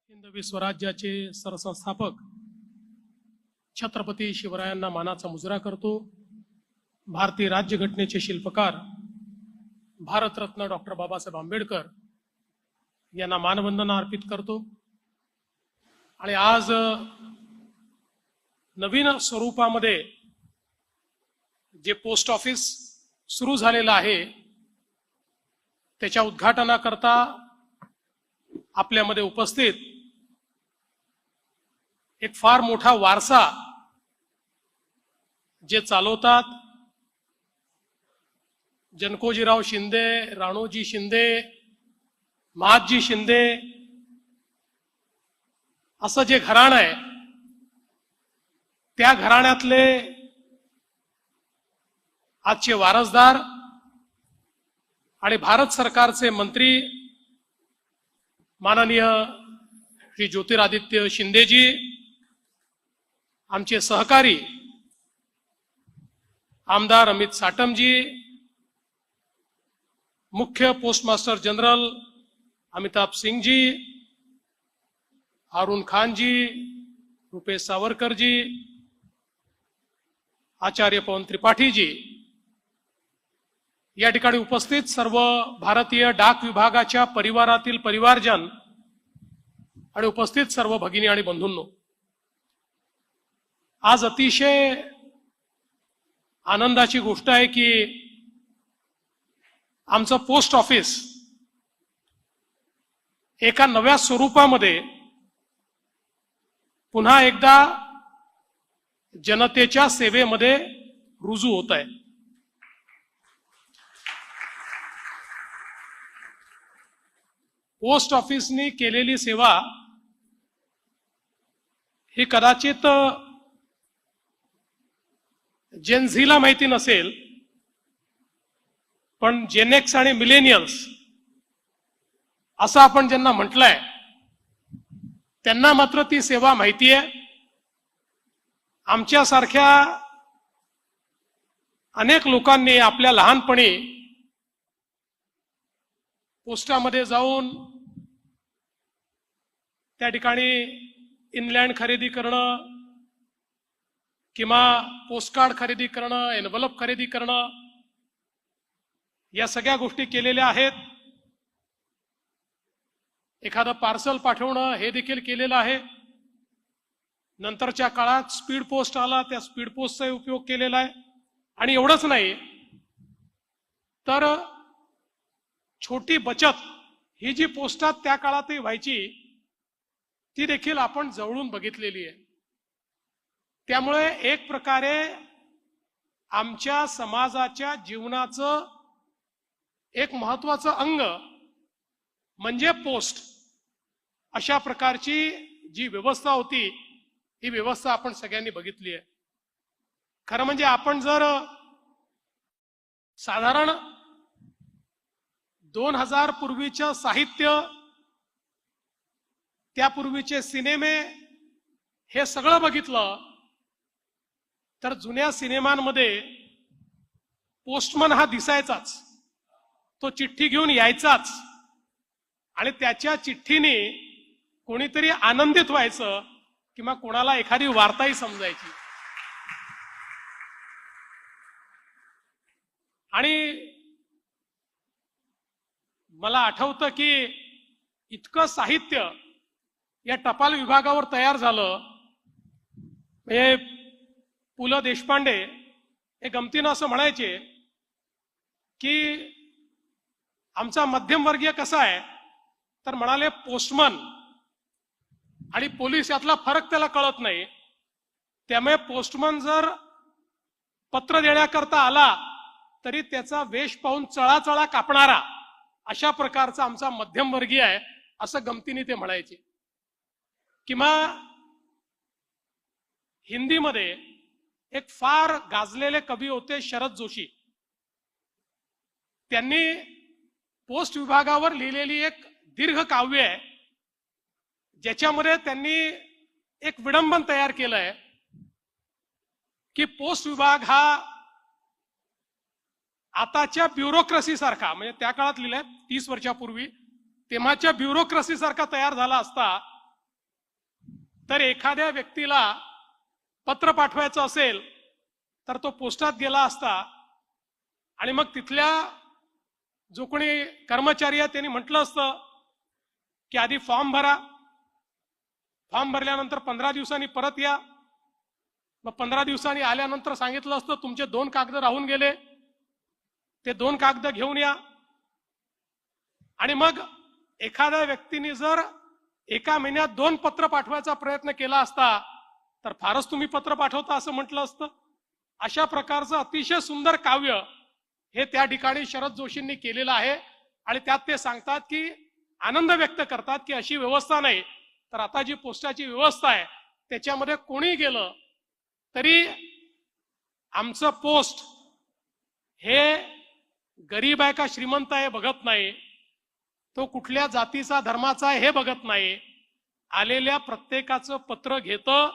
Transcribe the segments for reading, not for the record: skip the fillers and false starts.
हिंदवी स्वराज्याचे सरसंस्थापक छत्रपती शिवरायांना मानाचा मुजरा करतो। भारतीय राज्यघटनेचे शिल्पकार भारतरत्न डॉक्टर बाबासाहेब आंबेडकर यांना मानवंदना अर्पित करतो। आणि आज नवीन स्वरूपामध्ये जे पोस्ट ऑफिस सुरू झालेलं आहे त्याच्या उद्घाटनाकरता आपल्यामध्ये उपस्थित एक फार मोठा वारसा जे चालवतात जनकोजीराव शिंदे, राणोजी शिंदे, महादजी शिंदे असं जे घराणं आहे त्या घराण्यातले आजचे वारसदार आणि भारत सरकारचे मंत्री माननीय श्री ज्योतिरादित्य शिंदेजी, आमचे सहकारी आमदार अमित साटमजी, मुख्य पोस्टमास्टर जनरल अमिताभ सिंह जी, हारून खान जी, रुपेश सावरकर जी, आचार्य पवन त्रिपाठी जी, या ठिकाणी उपस्थित सर्व भारतीय डाक विभागाच्या परिवारातील परिवारजन आणि उपस्थित सर्व भगिनी आणि बंधूंनो, आज अतिशय आनंदाची गोष्ट आहे की आमचं पोस्ट ऑफिस एका नव्या स्वरूपामध्ये पुन्हा एकदा जनतेच्या सेवेमध्ये रुजू होत आहे। पोस्ट ऑफिसनी केलेली सेवा ही कदाचित जेनझीला माहिती नसेल, पण जेनेक्स आणि मिलेनियल्स असं आपण ज्यांना म्हटलंय त्यांना मात्र ती सेवा माहिती आहे। आमच्यासारख्या अनेक लोकांनी आपल्या लहानपणी पोस्टामध्ये जाऊन त्या ठिकाणी इनलँड खरेदी करणं किंवा पोस्टकार्ड खरेदी करणं, एनव्हलप खरेदी करणं, या सगळ्या गोष्टी केलेल्या आहेत। एखादं पार्सल पाठवणं हे देखील केलेलं आहे। नंतरच्या काळात स्पीड पोस्ट आला, त्या स्पीड पोस्टचा उपयोग केलेला आहे। आणि एवढंच नाही तर छोटी बचत ही जी पोस्टात त्या काळातही व्हायची ती देखील आपण जवळून बघितलेली आहे। त्यामुळे एक प्रकारे आमच्या समाजाच्या जीवनाचं एक महत्वाचं अंग म्हणजे पोस्ट, अशा प्रकारची जी व्यवस्था होती ही व्यवस्था आपण सगळ्यांनी बघितली आहे। खरं म्हणजे आपण जर साधारण 2000 पूर्वीचं साहित्य, त्यापूर्वीचे सिनेमे हे सगळं बघितलं तर जुन्या सिनेमांमध्ये पोस्टमन हा दिसायचाच, तो चिठ्ठी घेऊन यायचाच आणि त्याच्या चिठ्ठीने कोणीतरी आनंदित व्हायचं किंवा कोणाला एखादी वार्ताही समजायची। आणि मला आठवतं की इतकं साहित्य या टपाल विभागावर तयार झालं। म्हणजे पु ल देशपांडे हे गमतीनं असं म्हणायचे की आमचा मध्यमवर्गीय कसा आहे, तर म्हणाले पोस्टमन आणि पोलीस यातला फरक त्याला कळत नाही, त्यामुळे पोस्टमन जर पत्र देण्याकरता आला तरी त्याचा वेश पाहून चळाचळा कापणारा अशा प्रकारचा आमचा मध्यमवर्गीय आहे, असं गमतीने ते म्हणायचे। किंवा हिंदीमध्ये एक फार गाजलेले कवी होते शरद जोशी, त्यांनी पोस्ट विभागावर लिहिलेली एक दीर्घ काव्य आहे ज्याच्यामध्ये त्यांनी एक विडंबन तयार केलंय की पोस्ट विभाग हा आताच्या ब्युरोक्रेसी सारखा, म्हणजे त्या काळात लिहिलंय 30 वर्षापूर्वी, तेव्हाच्या ब्युरोक्रेसी सारखा तयार झाला असता तर एखाद्या व्यक्तीला पत्र पाठवायचं असेल तर तो पोस्टात गेला असता आणि मग तिथल्या जो कोणी कर्मचारी आहे त्यांनी म्हटलं असतं की आधी फॉर्म भरा, फॉर्म भरल्यानंतर 15 दिवसांनी परत या, मग 15 दिवसांनी आल्यानंतर सांगितलं असतं तुमचे 2 कागद राहून गेले, ते 2 कागद घेऊन या. आणि मग एखाद्या व्यक्तीने जर एका महिन्यात 2 पत्र पाठवायचा प्रयत्न केला असता तर फारच तुम्ही पत्र पाठवता असं म्हटलं असतं. अशा प्रकारचं अतिशय सुंदर काव्य हे त्या ठिकाणी शरद जोशींनी केलेलं आहे. आणि त्यात ते सांगतात की आनंद व्यक्त करतात की अशी व्यवस्था नाही तर आता जी पोस्टाची व्यवस्था आहे त्याच्यामध्ये कोणी गेलं तरी आमचं पोस्ट हे गरीब आहे का श्रीमंत आहे बघत नाही, तो कुठल्या जातीचा धर्माचा आहे हे बघत नाही, आलेल्या प्रत्येकाचं पत्र घेतं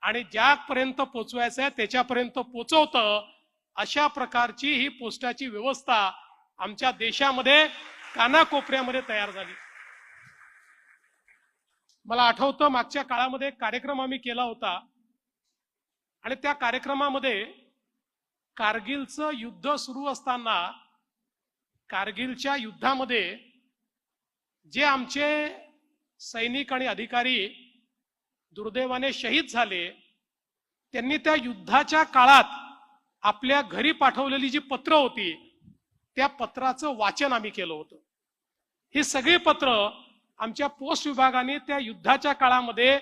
आणि ज्यापर्यंत पोचवायचं आहे त्याच्यापर्यंत पोचवतं. अशा प्रकारची ही पोस्टाची व्यवस्था आमच्या देशामध्ये कानाकोपऱ्यामध्ये तयार झाली. मला आठवतं मागच्या काळामध्ये एक कार्यक्रम आम्ही केला होता आणि त्या कार्यक्रमामध्ये कारगिलचं युद्ध सुरू असताना कारगिलच्या युद्धामध्ये जे आमचे सैनिक आणि अधिकारी दुर्दैवाने शहीद झाले त्यांनी त्या युद्धाच्या काळात आपल्या घरी पाठवलेली जी पत्र होती त्या पत्राचं वाचन आम्ही केलं होतं. ही सगळी पत्र आमच्या पोस्ट विभागाने त्या युद्धाच्या काळामध्ये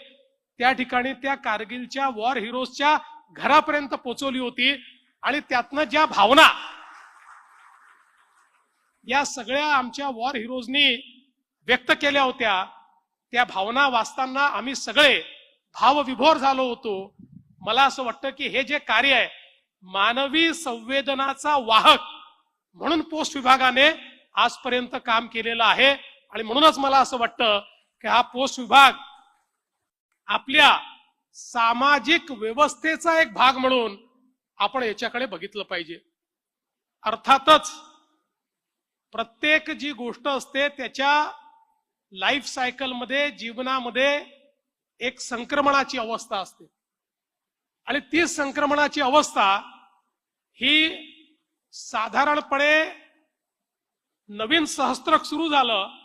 त्या ठिकाणी त्या कारगिलच्या वॉर हिरोजच्या घरापर्यंत पोहोचवली होती. आणि त्यातनं ज्या भावना या सगळ्या आमच्या वॉर हिरोजनी व्यक्त केल्या होत्या त्या भावना वाचताना आम्ही सगळे भावविभोर झालो होतो. मला असं वाटतं की हे जे कार्य आहे मानवी संवेदनाचा वाहक म्हणून पोस्ट विभागाने आजपर्यंत काम केलेलं आहे. आणि म्हणूनच मला असं वाटतं की हा पोस्ट विभाग आपल्या सामाजिक व्यवस्थेचा एक भाग म्हणून आपण याच्याकडे बघितलं पाहिजे. अर्थातच प्रत्येक जी गोष्ट असते त्याच्या लाईफ सायकल मध्ये जीवनामध्ये एक संक्रमणाची अवस्था असते आणि ती संक्रमणाची अवस्था ही साधारणपणे नवीन सहस्त्रक सुरू झालं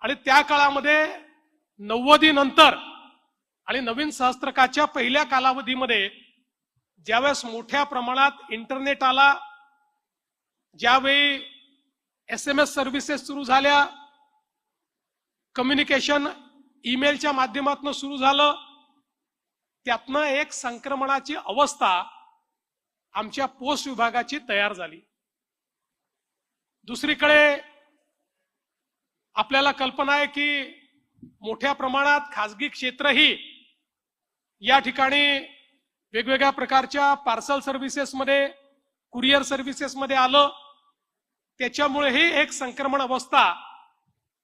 आणि त्या काळामध्ये 90 नंतर आणि नवीन सहस्त्रकाच्या पहिल्या कालावधीमध्ये ज्यावेळेस मोठ्या प्रमाणात इंटरनेट आला, ज्यावेळी SMS सर्व्हिसेस सुरू झाल्या, कम्युनिकेशन ईमेलच्या माध्यमातून सुरू झालं, त्यातनं एक संक्रमणाची अवस्था आमच्या पोस्ट विभागाची तयार झाली. दुसरीकडे आपल्याला कल्पना आहे की मोठ्या प्रमाणात खासगी क्षेत्रही या ठिकाणी वेगवेगळ्या प्रकारच्या पार्सल सर्व्हिसेसमध्ये, कुरिअर सर्व्हिसेसमध्ये आलं. त्याच्यामुळेही एक संक्रमण अवस्था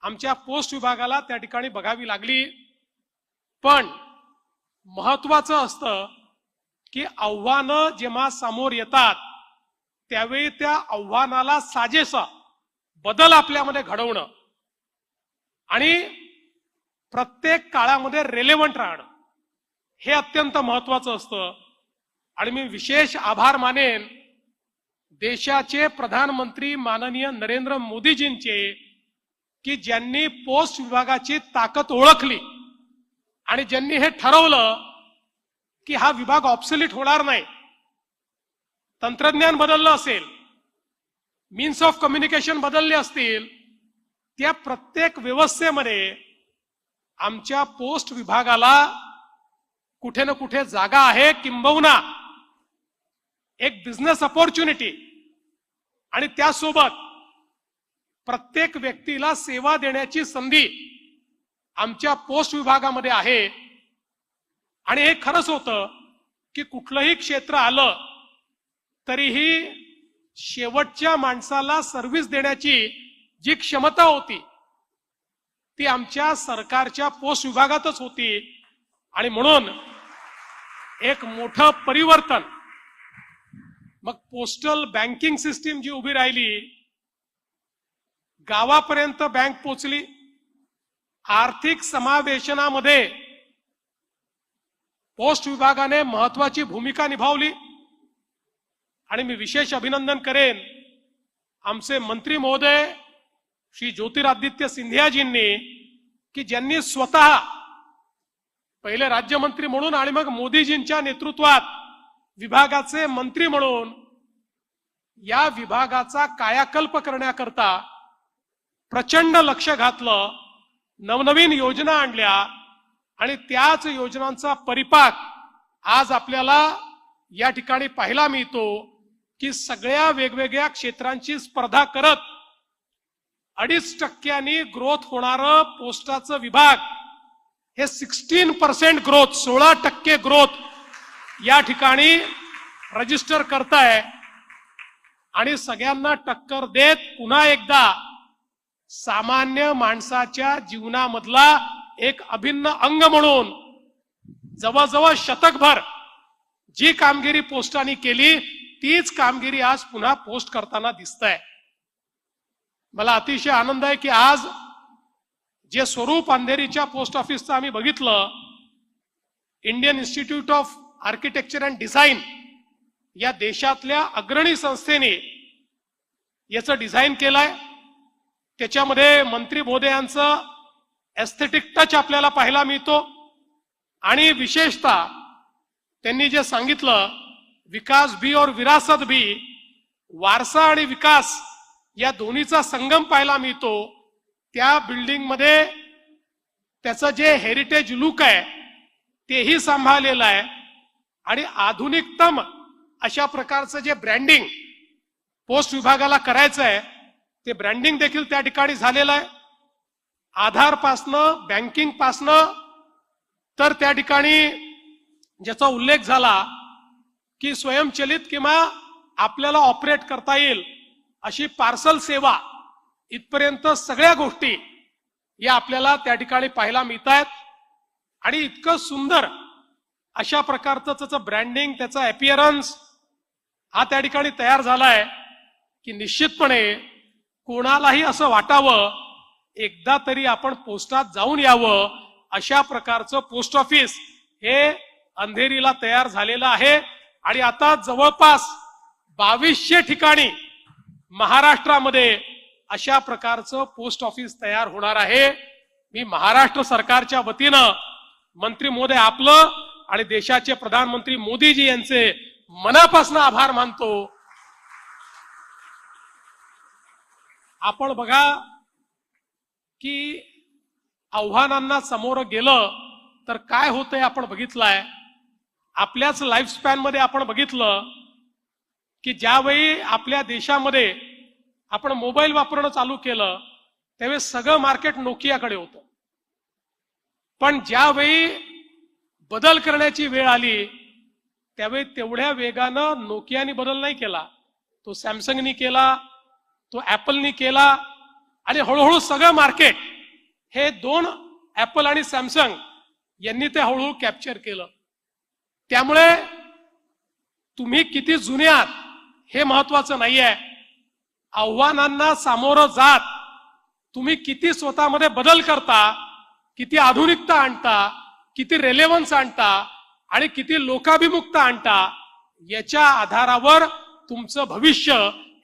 आमच्या पोस्ट विभागाला त्या ठिकाणी बघावी लागली. पण महत्वाचं असतं की आव्हानं जेव्हा समोर येतात त्यावेळी त्या आव्हानाला साजेसा बदल आपल्यामध्ये घडवणं आणि प्रत्येक काळामध्ये रेलेव्हंट राहणं हे अत्यंत महत्वाचं असतं. आणि मी विशेष आभार मानेन देशाचे प्रधानमंत्री माननीय नरेंद्र मोदीजींचे की ज्यांनी पोस्ट विभागाची ताकद ओळखली आणि ज्यांनी हे ठरवलं की हा विभाग ऑब्सोलीट होणार नाही. तंत्रज्ञान बदललं असेल, मीन्स ऑफ कम्युनिकेशन बदलले असतील, त्या प्रत्येक व्यवस्थेमध्ये आमच्या पोस्ट विभागाला कुठे ना कुठे जागा आहे, किंबहुना एक बिझनेस अपॉर्च्युनिटी आणि त्यासोबत प्रत्येक व्यक्तीला सेवा देण्याची संधी आमच्या पोस्ट विभागामध्ये आहे. आणि हे खरंच होतं की कुठलंही क्षेत्र आलं तरीही शेवटच्या माणसाला सर्व्हिस देण्याची जी क्षमता होती ती आमच्या सरकारच्या पोस्ट विभागातच होती. आणि म्हणून एक मोठं परिवर्तन, मग पोस्टल बँकिंग सिस्टीम जी उभी राहिली, गावापर्यंत बँक पोचली, आर्थिक समावेशनामध्ये पोस्ट विभागाने महत्वाची भूमिका निभावली आणि मी विशेष अभिनंदन करेन आमचे मंत्री महोदय श्री ज्योतिरादित्य सिंधियाजींनी की ज्यांनी स्वतः पहिले राज्यमंत्री म्हणून आणि मग मोदीजींच्या नेतृत्वात विभागाचे मंत्री म्हणून या विभागाचा कायाकल्प करण्याकरता प्रचंड लक्ष घातलं, नवनवीन योजना आणल्या आणि त्याच योजनांचा परिपाक आज आपल्याला या ठिकाणी पाहायला मिळतो की सगळ्या वेगवेगळ्या क्षेत्रांची स्पर्धा करत 2.5% ग्रोथ होणारं पोस्टाचं विभाग हे 16% ग्रोथ 16% ग्रोथ या ठिकाणी रजिस्टर करताय आणि सगळ्यांना टक्कर देत पुन्हा एकदा सामान्य माणसाच्या जीवनामधला एक अभिन्न अंग म्हणून जवळजवळ शतकभर जी कामगिरी पोस्टाने केली तीच कामगिरी आज पुन्हा पोस्ट करताना दिसतंय। मला अतिशय आनंद आहे की आज जे स्वरूप अंधेरीच्या पोस्ट ऑफिसचं आम्ही बघितलं, Indian institute of architecture and design या देशातल्या अग्रणी संस्थेने याचं डिझाईन केलंय। त्याच्यामध्ये मंत्री महोदयांचं एस्थेटिक टच आपल्याला पाहायला मिळतो आणि विशेषतः त्यांनी जे सांगितलं विकास भी और विरासत भी, वारसा आणि विकास या दोन्हीचा संगम पाहायला मिळतो। त्या बिल्डिंग मध्ये त्याचं जे हेरिटेज लुक आहे तेही सांभाळलेलं आहे आणि आधुनिकतम अशा प्रकारचं जे ब्रँडिंग पोस्ट विभागाला करायचं आहे ते ब्रँडिंग देखील त्या ठिकाणी झालेलं आहे। आधार पासनं बँकिंग पासनं तर त्या ठिकाणी ज्याचा उल्लेख झाला की स्वयंचलित किंवा आपल्याला ऑपरेट करता येईल अशी पार्सल सेवा इथपर्यंत सगळ्या गोष्टी या आपल्याला त्या ठिकाणी पाहायला मिळतात आणि इतकं सुंदर अशा प्रकारचं त्याचं ब्रँडिंग त्याचा अपीअरन्स हा त्या ठिकाणी तयार झालाय की निश्चितपणे कोणालाही असं वाटावं एकदा तरी आपण पोस्टात जाऊन यावं अशा प्रकारचं पोस्ट ऑफिस हे अंधेरीला तयार झालेलं आहे। आणि आता जवळपास 2200 ठिकाणी महाराष्ट्रामध्ये अशा प्रकारचं पोस्ट ऑफिस तयार होणार आहे। मी महाराष्ट्र सरकारच्या वतीनं मंत्री महोदय आपलं आणि देशाचे प्रधानमंत्री मोदीजी यांचे मनापासून आभार मानतो। आपण बघा की आव्हानांना समोर गेलं तर काय होतंय आपण बघितलंय। आपल्याच लाईफ स्पॅन मध्ये आपण बघितलं की ज्यावेळी आपल्या देशामध्ये आपण मोबाईल वापरणं चालू केलं त्यावेळी सगळं मार्केट नोकियाकडे होतं, पण ज्यावेळी बदल करण्याची वेळ आली त्यावेळी तेवढ्या वेगानं नोकियाने बदल नाही केला, तो सॅमसंगनी केला, तो ऍपलनी केला आणि हळूहळू सगळं मार्केट हे दोन ऍपल आणि सॅमसंग यांनी ते हळूहळू कॅप्चर केलं। त्यामुळे तुम्ही किती जुने आहात हे महत्वाचं नाहीये, आव्हानांना सामोरं जात तुम्ही किती स्वतःमध्ये बदल करता, किती आधुनिकता आणता, किती रेलेव्हन्स आणता आणि किती लोकाभिमुखता आणता याच्या आधारावर तुमचं भविष्य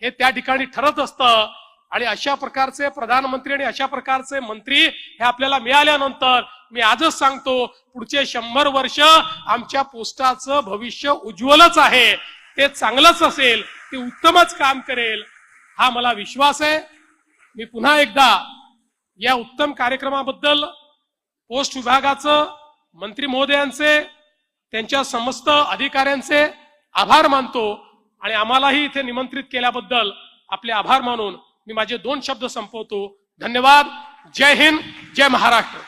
हे त्या ठिकाणी ठरत असतं। आणि अशा प्रकारचे प्रधानमंत्री आणि अशा प्रकारचे मंत्री हे आपल्याला मिळाल्यानंतर मी आजच सांगतो पुढचे 100 वर्ष आमच्या पोस्टाचं भविष्य उज्ज्वलच आहे, ते चांगलंच असेल, ते उत्तमच काम करेल हा मला विश्वास आहे। मी पुन्हा एकदा या उत्तम कार्यक्रमाबद्दल पोस्ट विभागाचं मंत्री महोदयांचे त्यांच्या समस्त अधिकाऱ्यांचे आभार मानतो आणि आम्हालाही इथे निमंत्रित केल्याबद्दल आपले आभार मानून मी माझे 2 शब्द संपवतो। धन्यवाद। जय हिंद, जय महाराष्ट्र।